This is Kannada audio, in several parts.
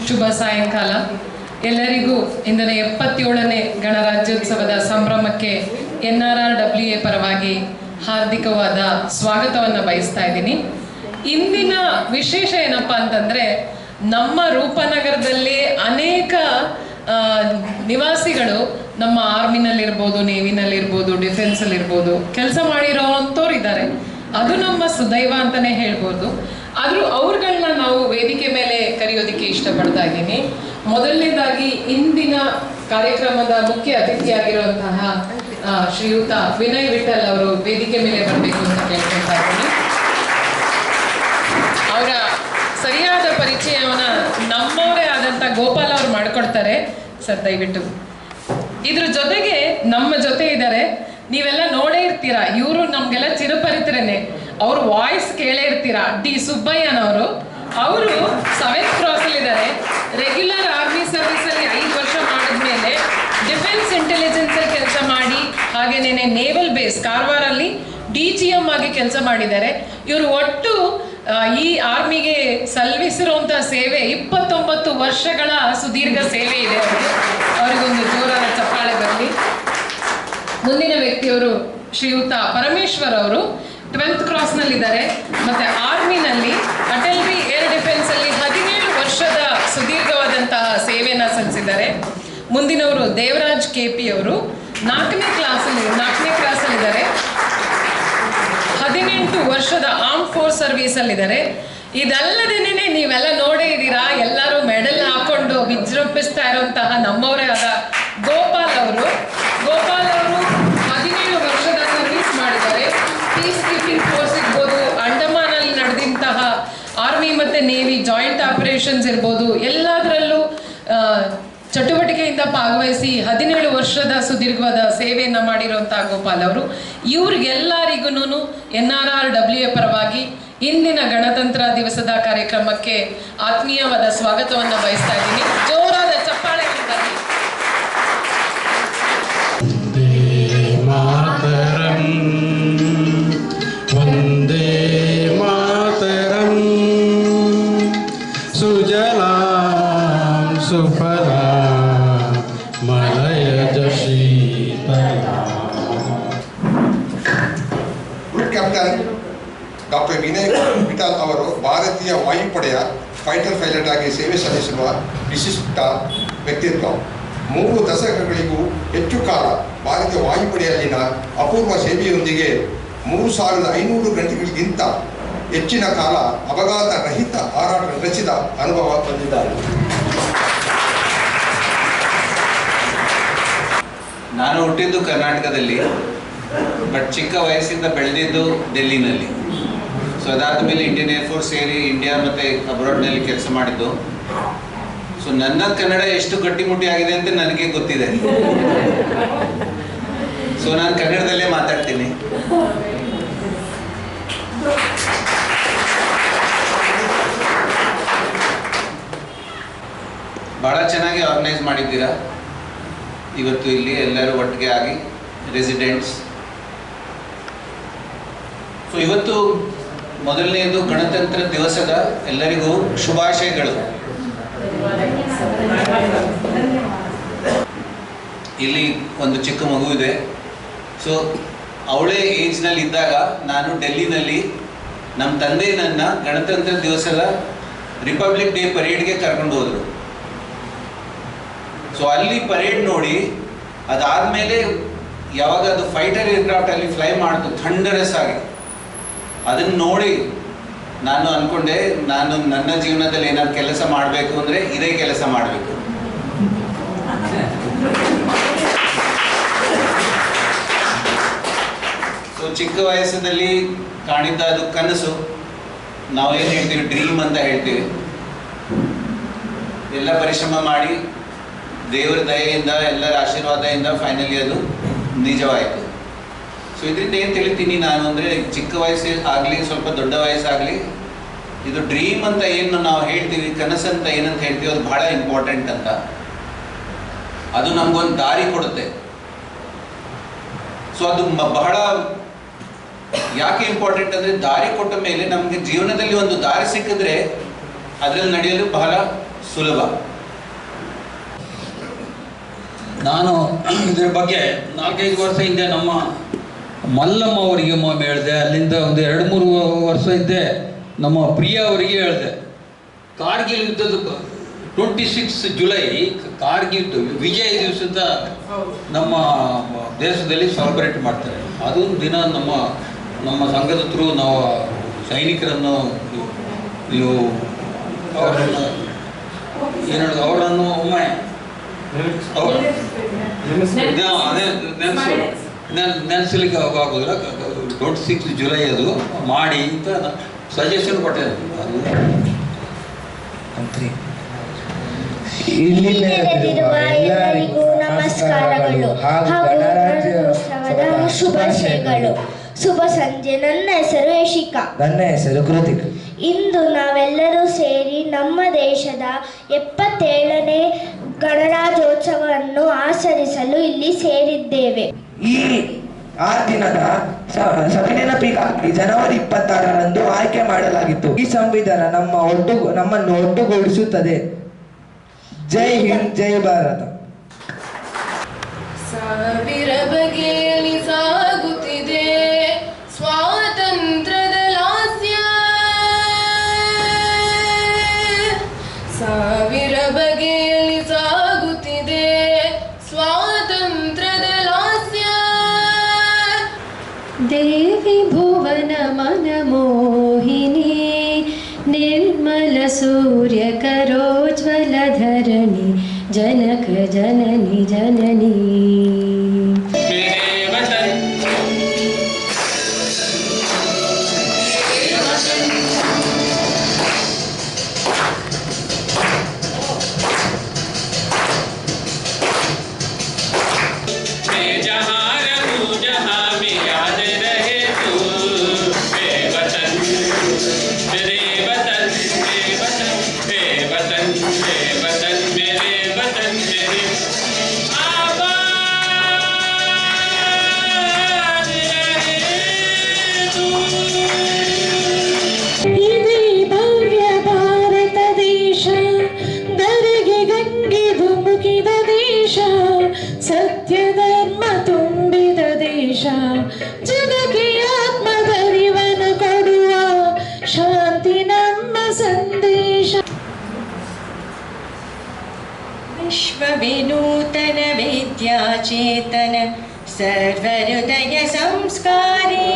ಶುಭ ಸಾಯಂಕಾಲ. ಎಲ್ಲರಿಗೂ ಇಂದಿನ 77ನೇ ಗಣರಾಜ್ಯೋತ್ಸವದ ಸಂಭ್ರಮಕ್ಕೆ NRRWA ಪರವಾಗಿ ಹಾರ್ದಿಕವಾದ ಸ್ವಾಗತವನ್ನು ಬಯಸ್ತಾ ಇದ್ದೀನಿ. ಇಂದಿನ ವಿಶೇಷ ಏನಪ್ಪ ಅಂತಂದರೆ, ನಮ್ಮ ರೂಪನಗರದಲ್ಲಿ ಅನೇಕ ನಿವಾಸಿಗಳು ನಮ್ಮ ಆರ್ಮಿನಲ್ಲಿರ್ಬೋದು, ನೇವಿನಲ್ಲಿರ್ಬೋದು, ಡಿಫೆನ್ಸಲ್ಲಿರ್ಬೋದು ಕೆಲಸ ಮಾಡಿರೋ ಅಂಥವ್ರು ಇದ್ದಾರೆ. ಅದು ನಮ್ಮ ಸುದೈವ ಅಂತಲೇ ಹೇಳ್ಬೋದು. ಆದರೂ ಅವ್ರುಗಳನ್ನ ನಾವು ವೇದಿಕೆ ಮೇಲೆ ಕರೆಯೋದಕ್ಕೆ ಇಷ್ಟಪಡ್ತಾ ಇದ್ದೀನಿ. ಮೊದಲನೇದಾಗಿ ಇಂದಿನ ಕಾರ್ಯಕ್ರಮದ ಮುಖ್ಯ ಅತಿಥಿಯಾಗಿರುವಂತಹ ಶ್ರೀಯುತ ವಿನಯ್ ವಿಠಲ್ ಅವರು ವೇದಿಕೆ ಮೇಲೆ ಬರಬೇಕು ಅಂತ ಕೇಳ್ಕೊಳ್ತಾ ಇದ್ದೀನಿ. ಅವರ ಸರಿಯಾದ ಪರಿಚಯವನ್ನ ನಮ್ಮವರೇ ಆದಂಥ ಗೋಪಾಲ್ ಅವರು ಮಾಡಿಕೊಡ್ತಾರೆ. ಸರ್ ದಯವಿಟ್ಟು. ಇದ್ರ ಜೊತೆಗೆ ನಮ್ಮ ಜೊತೆ ಇದ್ದಾರೆ, ನೀವೆಲ್ಲ ನೋಡೇ ಇರ್ತೀರಾ, ಇವರು ನಮ್ಗೆಲ್ಲ ಚಿರಪರಿತರೇನೆ. ಅವ್ರ ವಾಯ್ಸ್ ಕೇಳೇ ಇರ್ತೀರಾ. ಡಿ ಸುಬ್ಬಯ್ಯನವರು. ಅವರು 7th ಕ್ರಾಸ್ ಅಲ್ಲಿ ಇದ್ದಾರೆ. ರೆಗ್ಯುಲರ್ ಆರ್ಮಿ ಸರ್ವಿಸ್ ಅಲ್ಲಿ 5 ವರ್ಷ ಮಾಡಿದ್ಮೇಲೆ ಡಿಫೆನ್ಸ್ ಇಂಟೆಲಿಜೆನ್ಸ್ ಅಲ್ಲಿ ಕೆಲಸ ಮಾಡಿ, ಹಾಗೇನೆ ನೇವಲ್ ಬೇಸ್ ಕಾರವಾರಲ್ಲಿ DGM ಆಗಿ ಕೆಲಸ ಮಾಡಿದ್ದಾರೆ. ಇವರು ಒಟ್ಟು ಈ ಆರ್ಮಿಗೆ ಸಲ್ಲಿಸಿರುವಂತಹ ಸೇವೆ 29 ವರ್ಷಗಳ ಸುದೀರ್ಘ ಸೇವೆ ಇದೆ ಅವರಿಗೆ. ಅವರಿಗೊಂದು ಜೋರಾದ ಚಪ್ಪಾಳೆ ಬರಲಿ. ಮುಂದಿನ ವ್ಯಕ್ತಿಯವರು ಶ್ರೀಯುತ ಪರಮೇಶ್ವರ್ ಅವರು 12th ಕ್ರಾಸ್ನಲ್ಲಿದ್ದಾರೆ. ಮತ್ತು ಆರ್ಮಿನಲ್ಲಿ ಅಟಲ್ರಿ ಏರ್ ಡಿಫೆನ್ಸ್ ಅಲ್ಲಿ 17 ವರ್ಷದ ಸುದೀರ್ಘವಾದಂತಹ ಸೇವೆಯನ್ನು ಸಲ್ಲಿಸಿದ್ದಾರೆ. ಮುಂದಿನವರು ದೇವರಾಜ್ KP ಅವರು 4ನೇ ಕ್ಲಾಸಲ್ಲಿದ್ದಾರೆ. 18 ವರ್ಷದ ಆರ್ಮ್ ಫೋರ್ಸ್ ಸರ್ವೀಸಲ್ಲಿದ್ದಾರೆ. ಇದಲ್ಲದೇನೆ ನೀವೆಲ್ಲ ನೋಡೇ ಇದ್ದೀರಾ, ಎಲ್ಲರೂ ಮೆಡಲ್ ಹಾಕೊಂಡು ವಿಜೃಂಭಿಸ್ತಾ ಇರುವಂತಹ ನಮ್ಮವರೇ ಆದ ಗೋಪಾಲ್ ಅವರು 17 ವರ್ಷದ ಸರ್ವಿಸ್ ಮಾಡಿದ್ದಾರೆ. ಪೀಸ್ ಕೀಪಿಂಗ್ ಫೋರ್ಸ್ ಇರ್ಬೋದು, ಅಂಡಮಾನಲ್ಲಿ ನಡೆದಂತಹ ಆರ್ಮಿ ಮತ್ತು ನೇವಿ ಜಾಯಿಂಟ್ ಆಪರೇಷನ್ಸ್ ಇರ್ಬೋದು, ಎಲ್ಲದರಲ್ಲೂ ಚಟುವಟಿಕೆಯಿಂದ ಭಾಗವಹಿಸಿ 17 ವರ್ಷದ ಸುದೀರ್ಘವಾದ ಸೇವೆಯನ್ನು ಮಾಡಿರುವಂತಹ ಗೋಪಾಲ್ ಅವರು. ಇವ್ರಿಗೆಲ್ಲರಿಗೂ NRRWA ಪರವಾಗಿ ಇಂದಿನ ಗಣತಂತ್ರ ದಿವಸದ ಕಾರ್ಯಕ್ರಮಕ್ಕೆ ಆತ್ಮೀಯವಾದ ಸ್ವಾಗತವನ್ನು ಬಯಸ್ತಾ ಇದ್ದೀನಿ. ಜೋರಾದ ಚಪ್ಪಾಳೆ. ವಂದೇ ಮಾತರಂ ಸುಜಲಾಂ ಸುಫಲಾಂ ಮಲಯಜ ಶೀತಲಾಂ. Group captain doctor Vinay Vittal ಅವರು ಭಾರತೀಯ ವಾಯುಪಡೆಯ ಫೈಟರ್ ಪೈಲಟ್ ಆಗಿ ಸೇವೆ ಸಲ್ಲಿಸಿರುವ ವಿಶಿಷ್ಟ ವ್ಯಕ್ತಿತ್ವ. 3 ದಶಕಗಳಿಗೂ ಹೆಚ್ಚು ಕಾಲ ಭಾರತೀಯ ವಾಯುಪಡೆಯಲ್ಲಿನ ಅಪೂರ್ವ ಸೇವೆಯೊಂದಿಗೆ 3500 ಗಂಟೆಗಳಿಗಿಂತ ಹೆಚ್ಚಿನ ಕಾಲ ಅಪಘಾತ ರಹಿತ ಹಾರಾಟ ನಡೆಸಿದ ಅನುಭವ ಹೊಂದಿದ್ದಾರೆ. ನಾನು ಹುಟ್ಟಿದ್ದು ಕರ್ನಾಟಕದಲ್ಲಿ, ಬಟ್ ಚಿಕ್ಕ ವಯಸ್ಸಿಂದ ಬೆಳೆದಿದ್ದು ಡೆಲ್ಲಿನಲ್ಲಿ. ಸೊ ಅದಾದ ಮೇಲೆ ಇಂಡಿಯನ್ ಏರ್ಫೋರ್ಸ್ ಸೇರಿ ಇಂಡಿಯಾ ಮತ್ತು ಅಬ್ರಾಡ್ನಲ್ಲಿ ಕೆಲಸ ಮಾಡಿದ್ದು. ಸೊ ನನ್ನ ಕನ್ನಡ ಎಷ್ಟು ಗಟ್ಟಿಮುಟ್ಟಿ ಆಗಿದೆ ಅಂತ ನನಗೆ ಗೊತ್ತಿದೆ. ಸೊ ನಾನು ಕನ್ನಡದಲ್ಲೇ ಮಾತಾಡ್ತೀನಿ. ಭಾಳ ಚೆನ್ನಾಗಿ ಆರ್ಗನೈಸ್ ಮಾಡಿದ್ದೀರಾ. ಇವತ್ತು ಇಲ್ಲಿ ಎಲ್ಲರೂ ಒಟ್ಟಿಗೆ ಆಗಿ ರೆಸಿಡೆಂಟ್ಸ್. ಸೊ ಇವತ್ತು ಮೊದಲನೆಯದು ಗಣತಂತ್ರ ದಿವಸದ ಎಲ್ಲರಿಗೂ ಶುಭಾಶಯಗಳು. ಇಲ್ಲಿ ಒಂದು ಚಿಕ್ಕ ಮಗು ಇದೆ. ಸೊ ಅವಳೇ ಏಜ್ನಲ್ಲಿ ಇದ್ದಾಗ ನಾನು ಡೆಲ್ಲಿನಲ್ಲಿ ನಮ್ಮ ತಂದೆ ನನ್ನ ಗಣತಂತ್ರ ದಿವಸದ ರಿಪಬ್ಲಿಕ್ ಡೇ ಪರೇಡ್ಗೆ ಕರ್ಕೊಂಡು ಹೋದರು. ಸೊ ಅಲ್ಲಿ ಪರೇಡ್ ನೋಡಿ, ಅದಾದಮೇಲೆ ಯಾವಾಗ ಅದು ಫೈಟರ್ ಏರ್ಕ್ರಾಫ್ಟಲ್ಲಿ ಫ್ಲೈ ಮಾಡಿತು ಥಂಡರಸ್ ಆಗಿ, ಅದನ್ನು ನೋಡಿ ನಾನು ಅಂದ್ಕೊಂಡೆ, ನಾನು ನನ್ನ ಜೀವನದಲ್ಲಿ ಏನಾದ್ರು ಕೆಲಸ ಮಾಡಬೇಕು ಅಂದರೆ ಇದೇ ಕೆಲಸ ಮಾಡಬೇಕು. ಸೊ ಚಿಕ್ಕ ವಯಸ್ಸಲ್ಲಿ ಕಾಣಿದ್ದ ಅದು ಕನಸು, ನಾವೇನು ಹೇಳ್ತೀವಿ ಡ್ರೀಮ್ ಅಂತ ಹೇಳ್ತೀವಿ. ಎಲ್ಲ ಪರಿಶ್ರಮ ಮಾಡಿ ದೇವರ ದಯೆಯಿಂದ ಎಲ್ಲರ ಆಶೀರ್ವಾದದಿಂದ ಫೈನಲಿ ಅದು ನಿಜವಾಯಿತು. ಸೊ ಇದರಿಂದ ಏನು ತಿಳಿತೀನಿ ನಾನು ಅಂದರೆ, ಚಿಕ್ಕ ವಯಸ್ಸು ಆಗಲಿ ಸ್ವಲ್ಪ ದೊಡ್ಡ ವಯಸ್ಸಾಗಲಿ, ಇದು ಡ್ರೀಮ್ ಅಂತ ಏನು ನಾವು ಹೇಳ್ತೀವಿ, ಕನಸಂತ ಏನಂತ ಹೇಳ್ತೀವಿ, ಅದು ಭಾಳ ಇಂಪಾರ್ಟೆಂಟ್ ಅಂತ. ಅದು ನಮಗೊಂದು ದಾರಿ ಕೊಡುತ್ತೆ. ಸೊ ಅದು ಬಹಳ ಯಾಕೆ ಇಂಪಾರ್ಟೆಂಟ್ ಅಂದರೆ, ದಾರಿ ಕೊಟ್ಟ ಮೇಲೆ ನಮಗೆ ಜೀವನದಲ್ಲಿ ಒಂದು ದಾರಿ ಸಿಕ್ಕಿದ್ರೆ ಅದರಲ್ಲಿ ನಡೆಯಲು ಬಹಳ ಸುಲಭ. ನಾನು ಇದರ ಬಗ್ಗೆ 4-5 ವರ್ಷ ಹಿಂದೆ ನಮ್ಮ ಮಲ್ಲಮ್ಮ ಅವರಿಗೆ ಒಮ್ಮೆ ಹೇಳಿದೆ, ಅಲ್ಲಿಂದ ಒಂದು 2-3 ವರ್ಷ ಹಿಂದೆ ನಮ್ಮ ಪ್ರಿಯ ಅವರಿಗೆ ಹೇಳಿದೆ. ಕಾರ್ಗಿಲ್ ಯುದ್ಧದ 26 ಜುಲೈ ಕಾರ್ಗಿಲ್ ವಿಜಯ ದಿವಸದ ನಮ್ಮ ದೇಶದಲ್ಲಿ ಸೆಲೆಬ್ರೇಟ್ ಮಾಡ್ತಾರೆ. ಅದೊಂದು ದಿನ ನಮ್ಮ ಸಂಘದ ಥ್ರೂ ನಾವು ಸೈನಿಕರನ್ನು ನೀವು ಅವರನ್ನು ಏನು ಹೇಳೋದು, ಅವರನ್ನು ಒಮ್ಮೆ ಅದೇ ನೆನೆಸಲಿಕ್ಕೆ ಆಗೋದಿಲ್ಲ. 26 ಜುಲೈ ಅದು ಮಾಡಿ ಅಂತ ಸಜೆಷನ್ ಕೊಟ್ಟೆ. ಇಲ್ಲಿ ನೆರೆದಿರುವ ಎಲ್ಲರಿಗೂ ನಮಸ್ಕಾರಗಳು ಹಾಗೂ ಗಣರಾಜ್ಯೋತ್ಸವದ ಶುಭಾಶಯಗಳು. ಶುಭ ಸಂಜೆ. ನನ್ನ ಹೆಸರು ಯಶಿಕಾ. ನನ್ನ ಹೆಸರು ಕೃತಿಕ್. ಇಂದು ನಾವೆಲ್ಲರೂ ಸೇರಿ ನಮ್ಮ ದೇಶದ 77ನೇ ಗಣರಾಜ್ಯೋತ್ಸವವನ್ನು ಆಚರಿಸಲು ಇಲ್ಲಿ ಸೇರಿದ್ದೇವೆ. ಈ ಆ ದಿನದ ಸವಿನೆನಪಿಗಾಗಿ ಜನವರಿ 26ರಂದು ಆಯ್ಕೆ ಮಾಡಲಾಗಿತ್ತು. ಈ ಸಂವಿಧಾನ ನಮ್ಮನ್ನು ಒಟ್ಟುಗೂಡಿಸುತ್ತದೆ. ಜೈ ಹಿಂದ್, ಜೈ ಭಾರತ. ಸಾವಿರ ಬಗೆಯಲ್ಲಿ ಸಾಗುತ್ತಿದೆ ಸ್ವಾತಂತ್ರ್ಯದ ಲಾಸ್ಯ, ಸಾವಿರ ಬಗೆಯಲ್ಲಿ ಸಾಗುತ್ತಿದೆ ಸ್ವಾತಂತ್ರ್ಯದ ಲಾಸ್ಯ. ದೇವಿ ಭುವನ ಮನ ಮೋಹಿನಿ, ನಿರ್ಮಲ ಸೂರ್ಯ ಕರೋಜ್ವಲ ಧರಣಿ, ಜನಕ ಜನನಿ ಜನನಿ. ಸತ್ಯ ಧರ್ಮ ತುಂಬಿದ ದೇಶ, ಜಗಕ್ಕೆ ಆತ್ಮಧರಿವನ್ನು ಕೊಡುವ ಶಾಂತಿ ನಮ್ಮ ಸಂದೇಶ. ವಿಶ್ವ ವಿನೂತನ ವಿದ್ಯಾಚೇತನ ಸರ್ವಹೃದಯ ಸಂಸ್ಕಾರಿ,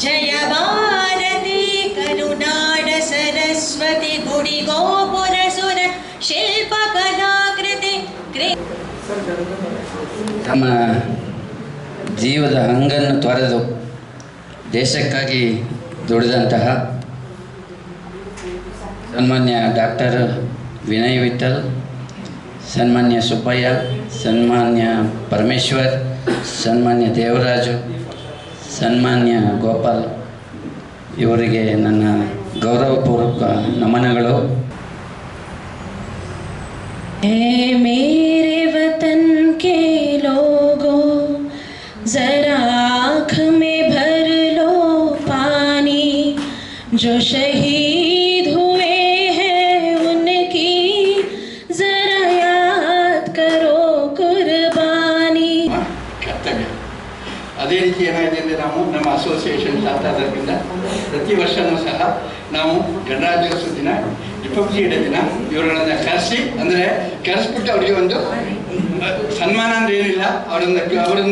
ಜಯ ಭಾರತಿ ಕರುನಾಡ ಸರಸ್ವತಿ ಗುಡಿ ಗೋಪುರ ಸುರ ಶಿಲ್ಪ ಕಲಾಕೃತಿ. ತಮ್ಮ ಜೀವದ ಹಂಗನ್ನು ತೊರೆದು ದೇಶಕ್ಕಾಗಿ ದುಡಿದಂತಹ ಸನ್ಮಾನ್ಯ ಡಾಕ್ಟರ್ ವಿನಯ್ ವಿಠಲ್, ಸನ್ಮಾನ್ಯ ಸುಬ್ಬಯ್ಯ, ಸನ್ಮಾನ್ಯ ಪರಮೇಶ್ವರ್, ಸನ್ಮಾನ್ಯ ದೇವರಾಜು, ಸನ್ಮಾನ್ಯ ಗೋಪಾಲ್ ಇವರಿಗೆ ನನ್ನ ಗೌರವಪೂರ್ವಕ ನಮನಗಳು. मेरे वतन के लोगों जरा आँख में भर लो पानी, जो शहीद हुए हैं उनकी जरा याद करो कुर्बानी. ಕರ್ತವ್ಯ. ಅದೇ ರೀತಿ ಏನಾಗಿದೆ ಅಂದರೆ ನಾವು ನಮ್ಮ ಅಸೋಸಿಯೇಷನ್ ಶಾಸ್ತ್ರದಿಂದ ಪ್ರತಿ ವರ್ಷವೂ ಸಹ ನಾವು ಗಣರಾಜ್ಯೋತ್ಸವ ದಿನ, ರಿಪಬ್ಲಿಕ್ ಡೇ ದಿನ ಇವರುಗಳನ್ನು ಕರೆಸಿ, ಅಂದರೆ ಕರೆಸ್ಬಿಟ್ಟು ಅವರಿಗೆ ಒಂದು ಸನ್ಮಾನ ಅಂದರೆ ಏನಿಲ್ಲ,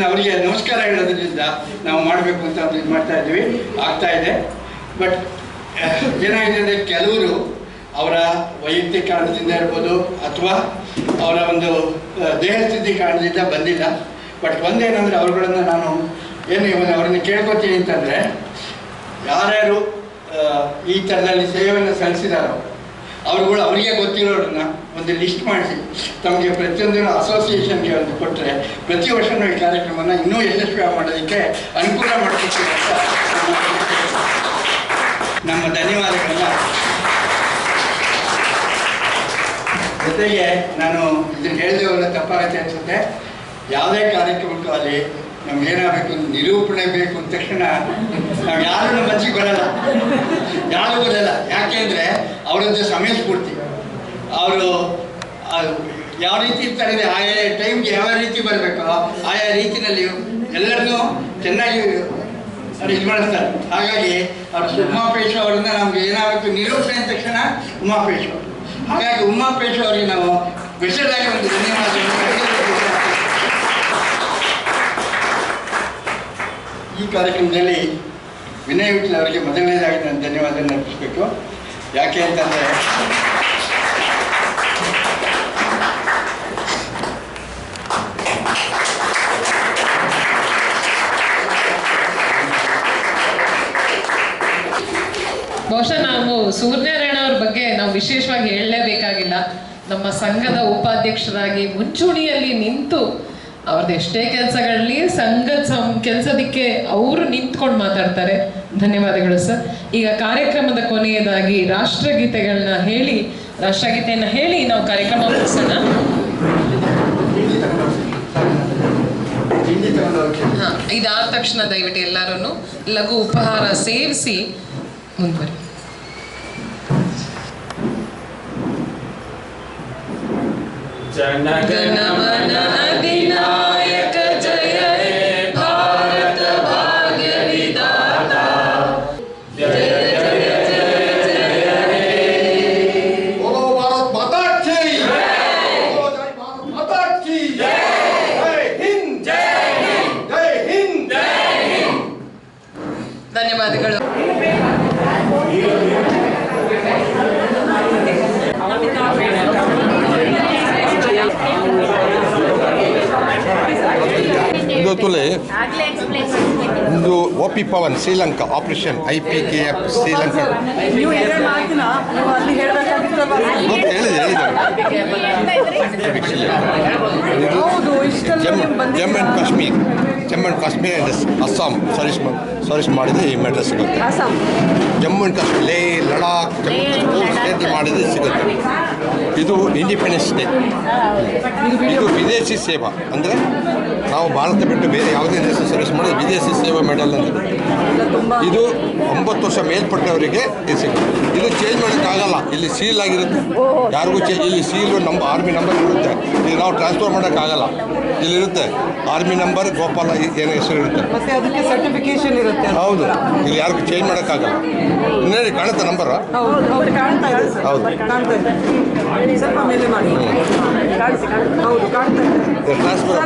ಅವರಿಗೆ ನಮಸ್ಕಾರ ಹೇಳೋದ್ರಿಂದ ನಾವು ಮಾಡಬೇಕು ಅಂತ ಇದು ಮಾಡ್ತಾ ಇದ್ದೀವಿ, ಆಗ್ತಾ ಇದೆ. ಬಟ್ ಏನಾಗಿದೆ ಅಂದರೆ ಕೆಲವರು ಅವರ ವೈಯಕ್ತಿಕ ಕಾರಣದಿಂದ ಇರ್ಬೋದು ಅಥವಾ ಅವರ ಒಂದು ದೇಹಸ್ಥಿತಿ ಕಾರಣದಿಂದ ಬಂದಿಲ್ಲ. ಬಟ್ ಒಂದೇನಂದರೆ ಅವ್ರುಗಳನ್ನು ನಾನು ಏನು ಅವರನ್ನು ಕೇಳ್ಕೊತೀನಿ ಅಂತಂದರೆ, ಯಾರ್ಯಾರು ಈ ಥರದಲ್ಲಿ ಸೇವೆಯನ್ನು ಸಲ್ಲಿಸಿದಾರೋ ಅವ್ರುಗಳು ಅವರಿಗೆ ಗೊತ್ತಿರೋರನ್ನ ಒಂದು ಲಿಸ್ಟ್ ಮಾಡಿಸಿ ತಮಗೆ ಪ್ರತಿಯೊಂದು ಅಸೋಸಿಯೇಷನ್ಗೆ ಒಂದು ಕೊಟ್ಟರೆ ಪ್ರತಿ ವರ್ಷವೂ ಈ ಕಾರ್ಯಕ್ರಮನ ಇನ್ನೂ ಯಶಸ್ವಿ ಮಾಡೋದಕ್ಕೆ ಅನುಕೂಲ ಮಾಡಿಕೊಡ್ತೀವಿ ಅಂತ ನಮ್ಮ ಧನ್ಯವಾದಗಳನ್ನ. ಜೊತೆಗೆ ನಾನು ಇದನ್ನು ಹೇಳಿದೆ ಅವರ ತಪ್ಪಾಗುತ್ತೆ ಅನಿಸುತ್ತೆ, ಯಾವುದೇ ಕಾರ್ಯಕ್ರಮಕ್ಕೂ ಅಲ್ಲಿ ನಮ್ಗೆ ಏನಾಗಬೇಕು, ನಿರೂಪಣೆ ಬೇಕು ಅಂದ ತಕ್ಷಣ ನಾವು ಯಾರನ್ನು ಮನಸ್ಸಿಗೆ ಬರಲ್ಲ, ಯಾರು ಬರಲ್ಲ. ಯಾಕೆಂದರೆ ಅವರದ್ದು ಸಮಯ ಸ್ಫೂರ್ತಿ, ಅವರು ಯಾವ ರೀತಿ ಇರ್ತಾರೆ, ಆಯಾ ಟೈಮ್ಗೆ ಯಾವ ರೀತಿ ಬರಬೇಕೋ ಆಯಾ ರೀತಿಯಲ್ಲಿ ಎಲ್ಲರನ್ನೂ ಚೆನ್ನಾಗಿ ಇದು ಮಾಡಿಸ್ತಾರೆ. ಹಾಗಾಗಿ ಅವರು ಉಮಾಪೇಶ್ ಅವರಿಂದ ನಮ್ಗೆ ಏನಾಗಬೇಕು, ನಿರೂಪಣೆ ಅಂದ ತಕ್ಷಣ ಉಮಾಪೇಶ್ ಅವರು. ಹಾಗಾಗಿ ಉಮಾಪೇಶ್ ಅವರಿಗೆ ನಾವು ವಿಶೇಷವಾಗಿ ಒಂದು ಧನ್ಯವಾದಗಳು. ಈ ಕಾರ್ಯಕ್ರಮದಲ್ಲಿ ವಿನಯ್ ವಿಠಲ್ ಅವರಿಗೆ ಮೊದಲನೇದಾಗಿ ನಾನು ಧನ್ಯವಾದ ಅರ್ಪಿಸಬೇಕು. ಯಾಕೆ ಅಂತಂದರೆ ಬಹುಶಃ ನಾವು ಸೂರ್ಯನಾರಾಯಣ ಅವ್ರ ಬಗ್ಗೆ ನಾವು ವಿಶೇಷವಾಗಿ ಹೇಳಲೇಬೇಕಾಗಿಲ್ಲ. ನಮ್ಮ ಸಂಘದ ಉಪಾಧ್ಯಕ್ಷರಾಗಿ ಮುಂಚೂಣಿಯಲ್ಲಿ ನಿಂತು ಅವ್ರದ್ದು ಎಷ್ಟೇ ಕೆಲಸಗಳಲ್ಲಿ ಸಂಘದ ಕೆಲಸದಕ್ಕೆ ಅವರು ನಿಂತ್ಕೊಂಡು ಮಾತಾಡ್ತಾರೆ. ಧನ್ಯವಾದಗಳು ಸರ್. ಈಗ ಕಾರ್ಯಕ್ರಮದ ಕೊನೆಯದಾಗಿ ರಾಷ್ಟ್ರಗೀತೆಗಳನ್ನ ಹೇಳಿ ರಾಷ್ಟ್ರಗೀತೆಯನ್ನು ಹೇಳಿ ನಾವು ಕಾರ್ಯಕ್ರಮ ಮುಗಿಸೋಣ. ಇದಾದ ತಕ್ಷಣ ದಯವಿಟ್ಟು ಎಲ್ಲರೂ ಲಘು ಉಪಹಾರ ಸೇವಿಸಿ ಮುಂದುವರಿ. ಜನಗಣಮನ ಅಧಿನಾಯಕ ಜಯ ಹೇ ಭಾರತ ಭಾಗ್ಯ ವಿಧಾತ ಜಯ ಜಯ ಜಯ ಜಯ ಹೇ. बोलो भारत माता की जय, बोलो जय भारत माता की जय, जय हिंद जय हिंद जय हिंद जय हिंद. ಧನ್ಯವಾದಗಳು. ಇವತ್ತುಲೆ ಇದು OP Pavan Sri Lanka operation IPKF Sri Lanka Jammu and Kashmir and Assam service ಮಾಡಿದರೆ ಈ ಮೆಡ್ರೆಸ್ ಸಿಗುತ್ತೆ. ಜಮ್ಮು ಆ್ಯಂಡ್ ಕಾಶ್ಮೀರ್ ಲೇ ಲಡಾಖ್ ಸ್ಟೇಟ್ ಮಾಡಿದರೆ ಸಿಗುತ್ತೆ. ಇದು ಇಂಡಿಪೆಂಡೆನ್ಸ್ ಡೇ. ಇದು ವಿದೇಶಿ ಸೇವಾ ಅಂದರೆ ನಾವು ಭಾರತ ಬಿಟ್ಟು ಬೇರೆ ಯಾವುದೇ ದೇಶ ಸರ್ವಿಸ್ ಮಾಡಿದ್ರೆ ವಿದೇಶಿ ಸೇವಾ ಮೆಡಲ್ ಅಂತ. ಇದು 9 ವರ್ಷ ಮೇಲ್ಪಟ್ಟವರಿಗೆ ಇದು ಸಿಗುತ್ತೆ. ಇದು ಚೇಂಜ್ ಮಾಡೋಕ್ಕಾಗಲ್ಲ, ಇಲ್ಲಿ ಸೀಲ್ ಆಗಿರುತ್ತೆ. ಯಾರಿಗೂ ಇಲ್ಲಿ ಸೀಲು ಆರ್ಮಿ ನಂಬರ್ ಇರುತ್ತೆ. ಇದು ನಾವು ಟ್ರಾನ್ಸ್ಫರ್ ಮಾಡೋಕ್ಕಾಗಲ್ಲ. ಇಲ್ಲಿರುತ್ತೆ ಆರ್ಮಿ ನಂಬರ್ ಗೋಪಾಲ ಏನೋ ಹೆಸರು ಇರುತ್ತೆ. ಅದಕ್ಕೆ ಸರ್ಟಿಫಿಕೇಶನ್ ಇರುತ್ತೆ. ಹೌದು, ಇಲ್ಲಿ ಯಾರಿಗೂ ಚೇಂಜ್ ಮಾಡೋಕ್ಕಾಗಲ್ಲ. ಇನ್ನೇಳಿ ಕಾಣುತ್ತೆ ನಂಬರ್. ಹೌದು, ಸ್ವಲ್ಪ ಮೇಲೆ ಮಾಡಿ. ಹೌದು, ಕಾಣ್ತಾ ಇದೆ. ಟ್ರಾನ್ಸ್ಫರ್